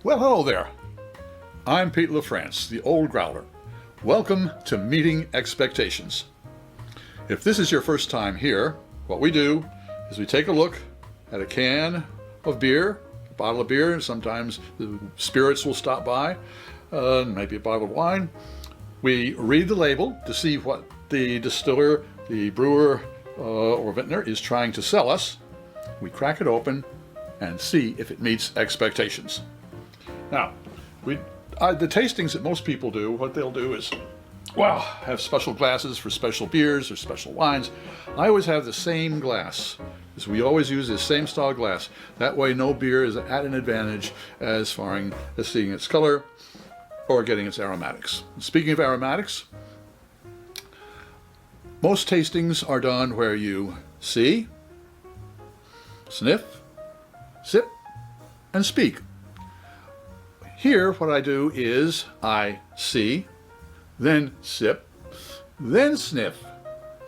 Well, hello there. I'm Pete LaFrance, the old Growler. Welcome to Meeting Expectations. If this is your first time here, what we do is we take a look at a can of beer, a bottle of beer, and sometimes the spirits will stop by, maybe a bottle of wine. We read the label to see what the distiller, the brewer, or vintner is trying to sell us. We crack it open and see if it meets expectations. Now, the tastings that most people do, what they'll do is, have special glasses for special beers or special wines. I always have the same glass, because we always use the same style glass. That way no beer is at an advantage as far as seeing its color or getting its aromatics. Speaking of aromatics, most tastings are done where you see, sniff, sip, and speak. Here, what I do is I see, then sip, then sniff,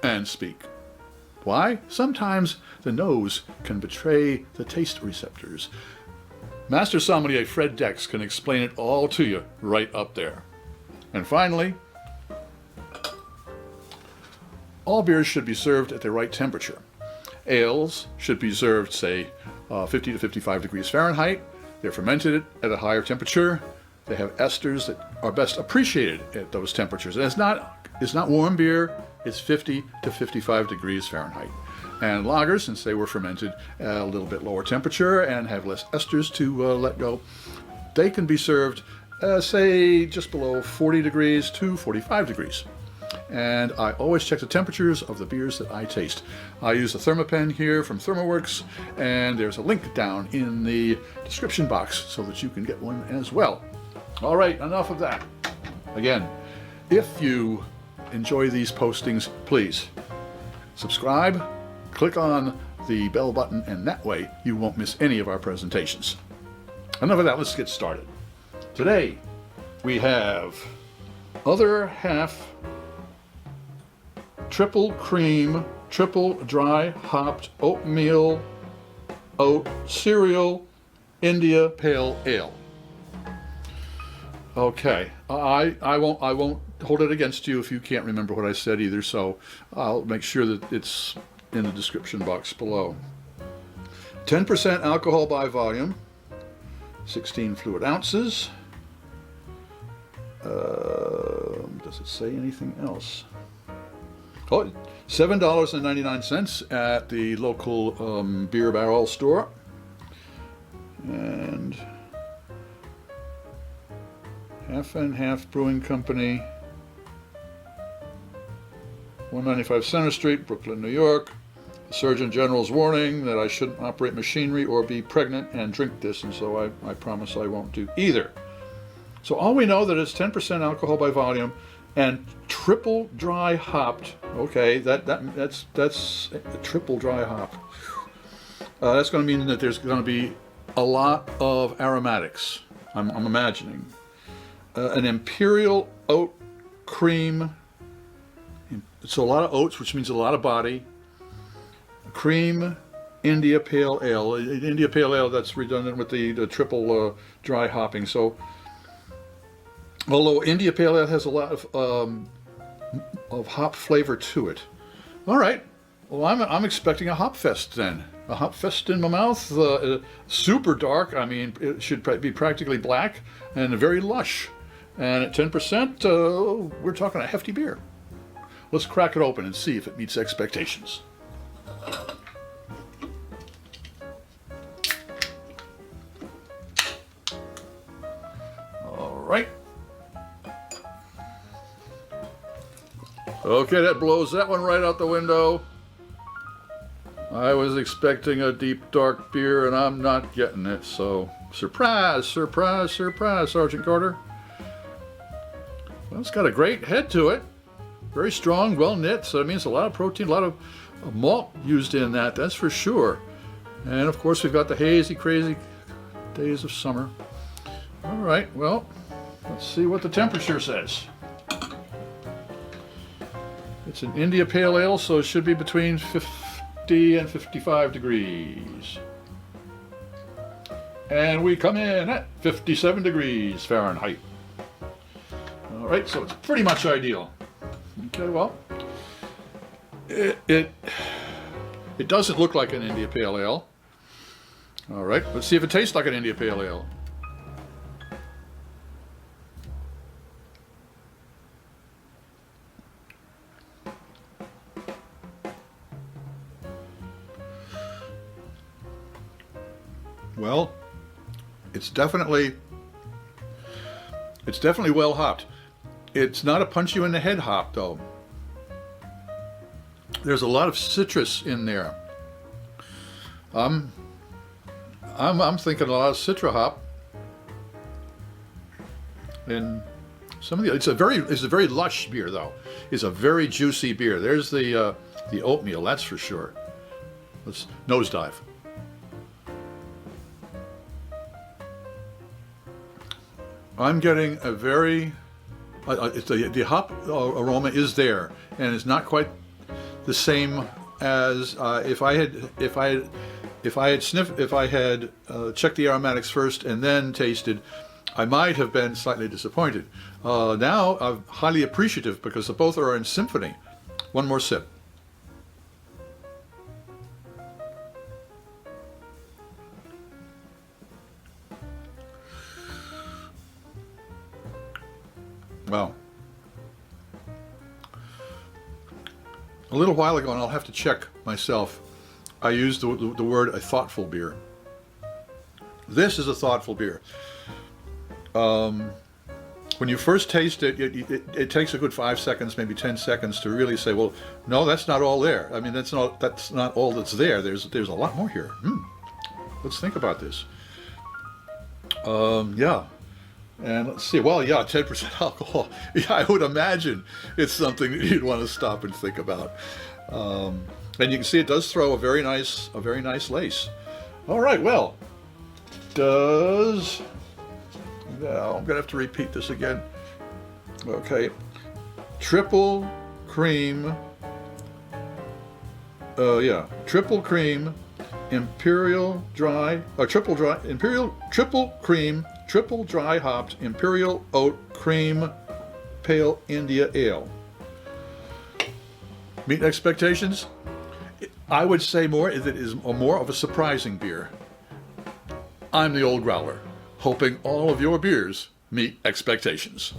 and speak. Why? Sometimes the nose can betray the taste receptors. Master sommelier Fred Dex can explain it all to you right up there. And finally, all beers should be served at the right temperature. Ales should be served, say, 50 to 55 degrees Fahrenheit. They're fermented at a higher temperature. They have esters that are best appreciated at those temperatures. And it's not warm beer, it's 50 to 55 degrees Fahrenheit. And lagers, since they were fermented at a little bit lower temperature and have less esters to let go, they can be served, say, just below 40 degrees to 45 degrees. And I always check the temperatures of the beers that I taste. I use a Thermopen here from ThermoWorks, and there's a link down in the description box so that you can get one as well. All right, enough of that. Again, if you enjoy these postings, please subscribe, click on the bell button, and that way you won't miss any of our presentations. Enough of that, let's get started. Today, we have Other Half Triple Cream, Triple Dry Hopped Oatmeal Oat Cereal India Pale Ale. Okay, I won't hold it against you if you can't remember what I said either, so I'll make sure that it's in the description box below. 10% alcohol by volume, 16 fluid ounces. Does it say anything else? Oh, $7.99 at the local beer barrel store. And Half and Half Brewing Company, 195 Center Street, Brooklyn, New York. The Surgeon General's warning that I shouldn't operate machinery or be pregnant and drink this, and so I promise I won't do either. So all we know that it's 10% alcohol by volume and triple dry hopped. Okay, that's a triple dry hop. That's going to mean that there's going to be a lot of aromatics. I'm imagining an imperial oat cream. So a lot of oats, which means a lot of body. Cream India Pale Ale. India Pale Ale, that's redundant with the triple dry hopping. So although India Pale Ale has a lot of hop flavor to it. All right. Well, I'm expecting a hop fest then. A hop fest in my mouth. Super dark. I mean, it should be practically black and very lush. And at 10%, we're talking a hefty beer. Let's crack it open and see if it meets expectations. All right. Okay, that blows that one right out the window. I was expecting a deep, dark beer, and I'm not getting it, so surprise, surprise, surprise, Sergeant Carter. Well, it's got a great head to it. Very strong, well knit, so that means a lot of protein, a lot of malt used in that's for sure. And of course, we've got the hazy, crazy days of summer. All right, well, let's see what the temperature says. It's an India Pale Ale, so it should be between 50 and 55 degrees. And we come in at 57 degrees Fahrenheit. All right, so it's pretty much ideal. Okay, well, it doesn't look like an India Pale Ale. All right, let's see if it tastes like an India Pale Ale. Well, it's definitely well hopped. It's not a punch you in the head hop though. There's a lot of citrus in there. I'm thinking a lot of Citra hop. And some of the it's a very lush beer though. It's a very juicy beer. There's the oatmeal, that's for sure. Let's nosedive. I'm getting a very, the hop aroma is there, and it's not quite the same as if I had checked the aromatics first and then tasted, I might have been slightly disappointed. Now I'm highly appreciative because the both are in symphony. One more sip. Wow. A little while ago, and I'll have to check myself, I used the word a thoughtful beer. This is a thoughtful beer. When you first taste it, it takes a good 5 seconds, maybe 10 seconds to really say, well, no, that's not all there. I mean, that's not all that's there. There's a lot more here. Let's think about this. Yeah. And let's see, well, yeah, 10% alcohol. Yeah, I would imagine it's something that you'd want to stop and think about. And you can see it does throw a very nice lace. All right, well, now I'm gonna have to repeat this again. Okay, triple cream, triple cream, imperial dry, triple cream, triple dry hopped imperial oat cream pale India ale. Meet expectations? I would say more that it is more of a surprising beer. I'm the old Growler, hoping all of your beers meet expectations.